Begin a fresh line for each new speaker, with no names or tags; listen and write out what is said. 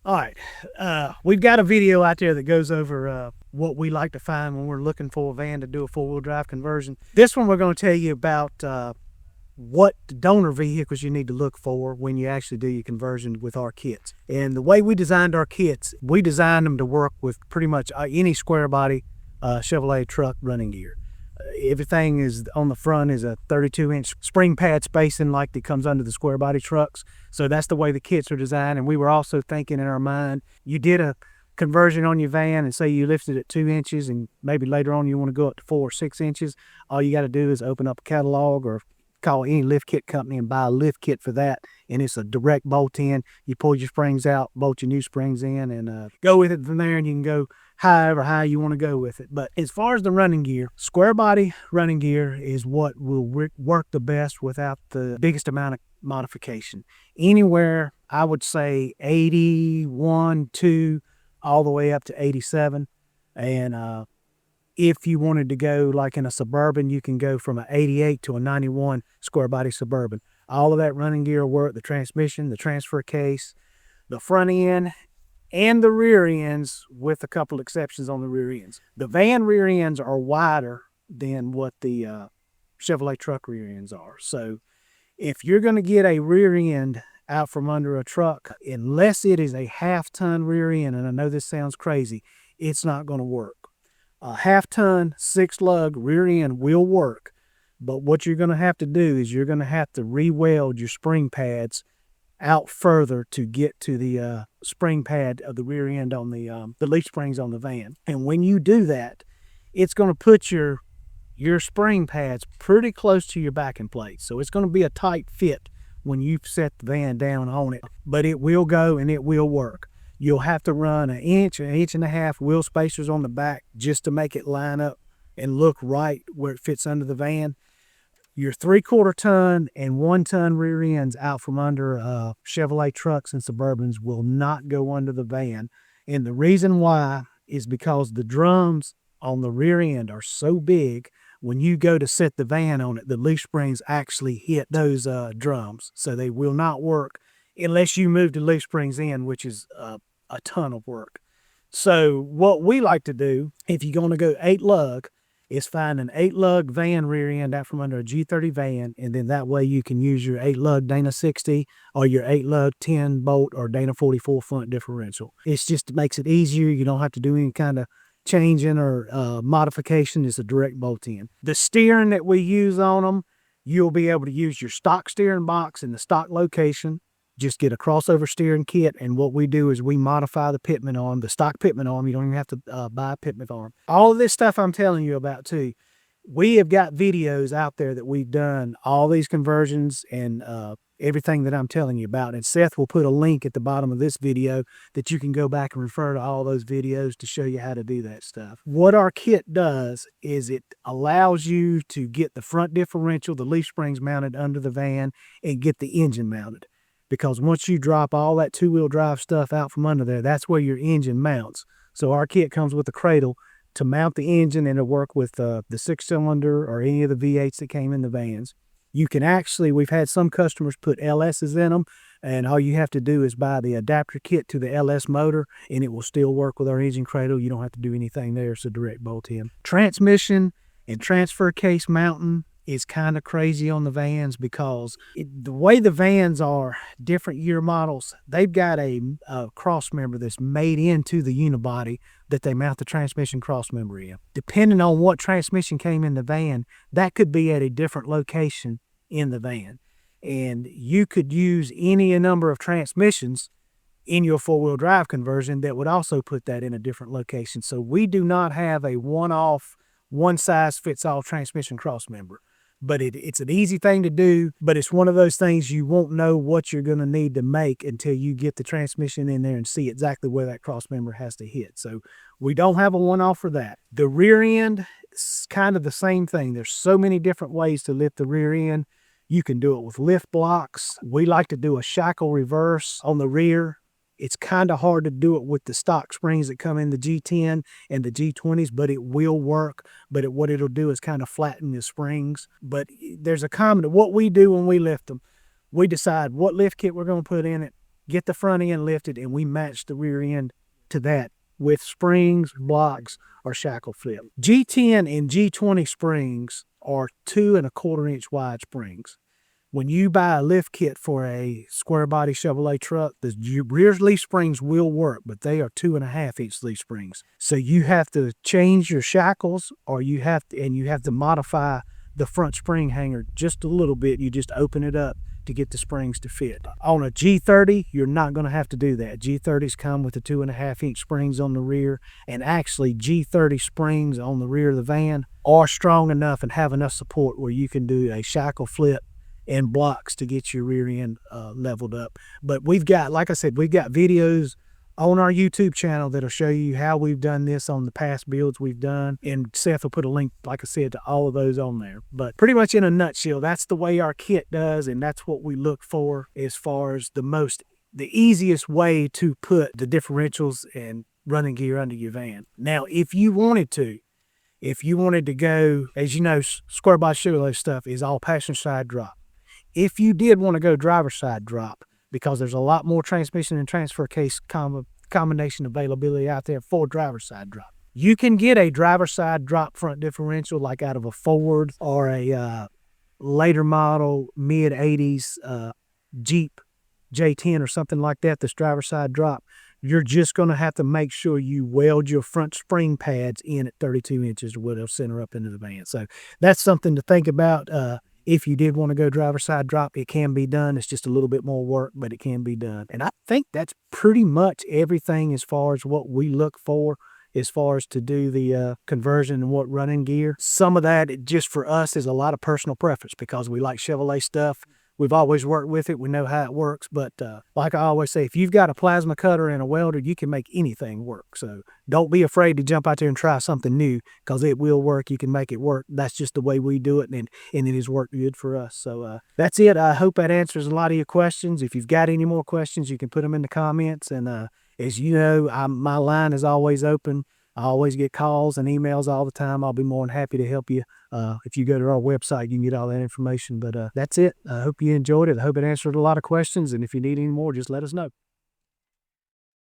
All right, we've got a video out there that goes over what we like to find when we're looking for a van to do a four-wheel drive conversion. This one we're going to tell you about what donor vehicles you need to look for when you actually do your conversion with our kits. And the way we designed our kits, we designed them to work with pretty much any square body Chevrolet truck running gear. Everything is on the front is a 32-inch spring pad spacing like that comes under the square body trucks. So that's the way the kits are designed. And we were also thinking in our mind, you did a conversion on your van and say you lifted it 2 inches and maybe later on you want to go up to 4 or 6 inches. All you got to do is open up a catalog or call any lift kit company and buy a lift kit for that. And it's a direct bolt in. You pull your springs out, bolt your new springs in, and go with it from there, and you can go however high you want to go with it. But as far as the running gear, square body running gear is what will work the best without the biggest amount of modification. Anywhere, I would say 81, 2, all the way up to 87. And if you wanted to go like in a Suburban, you can go from an 88 to a 91 square body Suburban. All of that running gear will work, the transmission, the transfer case, the front end, and the rear ends, with a couple exceptions on the rear ends. The van rear ends are wider than what the Chevrolet truck rear ends are. So if you're going to get a rear end out from under a truck, unless it is a half-ton rear end, and I know this sounds crazy, it's not going to work. A half-ton, 6-lug rear end will work, but what you're going to have to do is you're going to have to re-weld your spring pads out further to get to the spring pad of the rear end on the leaf springs on the van. And when you do that, it's going to put your spring pads pretty close to your backing plate. So it's going to be a tight fit when you set the van down on it, but it will go and it will work. You'll have to run an inch and a half wheel spacers on the back just to make it line up and look right where it fits under the van. Your 3/4 ton and 1 ton rear ends out from under Chevrolet trucks and Suburbans will not go under the van. And the reason why is because the drums on the rear end are so big, when you go to set the van on it, the leaf springs actually hit those drums. So they will not work unless you move the leaf springs in, which is a ton of work. So what we like to do, if you're going to go 8-lug, is find an 8-lug van rear end out from under a G30 van, and then that way you can use your 8-lug Dana 60 or your 8-lug 10-bolt or Dana 44 front differential. It just makes it easier. You don't have to do any kind of changing or modification. It's a direct bolt in. The steering that we use on them, you'll be able to use your stock steering box in the stock location. Just get a crossover steering kit, and what we do is we modify the pitman arm, the stock pitman arm. You don't even have to buy a pitman arm. All of this stuff I'm telling you about too, we have got videos out there that we've done all these conversions and everything that I'm telling you about. And Seth will put a link at the bottom of this video that you can go back and refer to all those videos to show you how to do that stuff. What our kit does is it allows you to get the front differential, the leaf springs mounted under the van, and get the engine mounted. Because once you drop all that two-wheel drive stuff out from under there, that's where your engine mounts. So our kit comes with a cradle to mount the engine, and it'll work with the 6-cylinder or any of the V8s that came in the vans. You can actually, we've had some customers put LSs in them, and all you have to do is buy the adapter kit to the LS motor, and it will still work with our engine cradle. You don't have to do anything there. It's a direct bolt in. Transmission and transfer case mounting is kind of crazy on the vans because the way the vans are, different year models, they've got a cross member that's made into the unibody that they mount the transmission cross member in. Depending on what transmission came in the van, that could be at a different location in the van. And you could use any number of transmissions in your four-wheel drive conversion that would also put that in a different location. So we do not have a one-off, one-size-fits-all transmission cross member. But it's an easy thing to do, but it's one of those things you won't know what you're going to need to make until you get the transmission in there and see exactly where that cross member has to hit. So we don't have a one-off for that. The rear end is kind of the same thing. There's so many different ways to lift the rear end. You can do it with lift blocks. We like to do a shackle reverse on the rear. It's kind of hard to do it with the stock springs that come in the G10 and the G20s, but it will work. But what it'll do is kind of flatten the springs. But there's a common, what we do when we lift them, we decide what lift kit we're going to put in it. get the front end lifted, and we match the rear end to that with springs, blocks, or shackle flip. G10 and G20 springs are 2¼ inch wide springs. When you buy a lift kit for a square body Chevrolet truck, the rear leaf springs will work, but they are 2½ inch leaf springs. So you have to change your shackles, or you have to modify the front spring hanger just a little bit. You just open it up to get the springs to fit. On a G30, you're not going to have to do that. G30s come with the 2½ inch springs on the rear, and actually G30 springs on the rear of the van are strong enough and have enough support where you can do a shackle flip and blocks to get your rear end leveled up. But we've got, like I said, we've got videos on our YouTube channel that'll show you how we've done this on the past builds we've done. And Seth will put a link, like I said, to all of those on there. But pretty much in a nutshell, that's the way our kit does, and that's what we look for as far as the easiest way to put the differentials and running gear under your van. Now, if you wanted to go, as you know, square body Chevrolet stuff is all passenger side drop. If you did want to go driver's side drop, because there's a lot more transmission and transfer case combination availability out there for driver's side drop, you can get a driver's side drop front differential like out of a Ford or a later model mid-80s Jeep J10 or something like that that's driver's side drop. You're just going to have to make sure you weld your front spring pads in at 32 inches or whatever, center up into the van. So that's something to think about. If you did want to go driver's side drop, it can be done. It's just a little bit more work, but it can be done. And I think that's pretty much everything as far as what we look for as far as to do the conversion and what running gear. Some of that, just for us, is a lot of personal preference because we like Chevrolet stuff. We've always worked with it. We know how it works. But like I always say, if you've got a plasma cutter and a welder, you can make anything work. So don't be afraid to jump out there and try something new because it will work. You can make it work. That's just the way we do it, and it has worked good for us. So that's it. I hope that answers a lot of your questions. If you've got any more questions, you can put them in the comments. And as you know, my line is always open. I always get calls and emails all the time. I'll be more than happy to help you. If you go to our website, you can get all that information. But that's it. I hope you enjoyed it. I hope it answered a lot of questions. And if you need any more, just let us know.